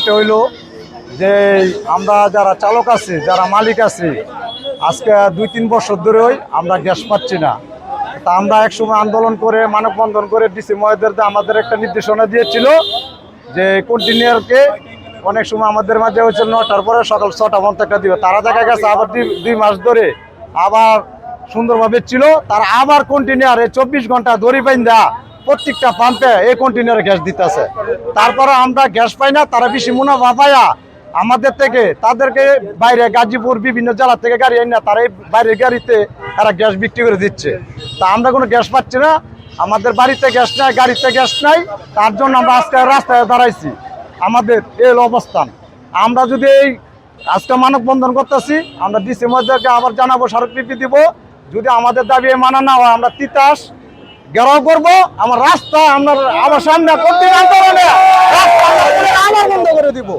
একটা হইল যে আমরা যারা চালক আছি, যারা মালিক আছি, আজকে 2-3 বছর ধরেই আমরা গ্যাস পাচ্ছি না। তা আমরা একসময় আন্দোলন করে মানববন্ধন করে ডিসি মহোদয়দের আমাদের একটা নির্দেশনা দিয়েছিল যে কন্টিনিউরকে অনেক সময় আমাদের মাঝে হচ্ছে 9টার পরে সকাল 6টা পর্যন্ত একটা দিবে। তারা দেখা গেছে আবার 2 মাস ধরে আবার সুন্দরভাবে ছিল, তারা আবার কন্টিনিউর 24 ঘন্টা দড়ি বাইন্দা প্রত্যেকটা পাম্পে এই কন্টিনিউরে গ্যাস দিতেছে। তারপরে আমরা গ্যাস পাই না, তারা বেশি মুনাফা পায়া আমাদের থেকে তাদেরকে বাইরে গাজীপুর বিভিন্ন জেলা থেকে গাড়ি আনি না, তারা এই বাইরের গাড়িতে তারা গ্যাস বিক্রি করে দিচ্ছে। তা আমরা কোনো গ্যাস পাচ্ছি না, আমাদের বাড়িতে গ্যাস নাই, গাড়িতে গ্যাস নাই, তার জন্য আমরা আজকে রাস্তায় দাঁড়াইছি। আমাদের এই অবস্থান, আমরা যদি এই আজকে মানববন্ধন করতেছি, আমরা ডিসি মহোদয়কে আবার জানাবো, স্মারকলিপি দিব। যদি আমাদের দাবি মানা না হয় আমরা তিতাস ঘেরাও করবো। আমার রাস্তা আমরা আবার সামনে করতে আবার বন্ধ করে দিব।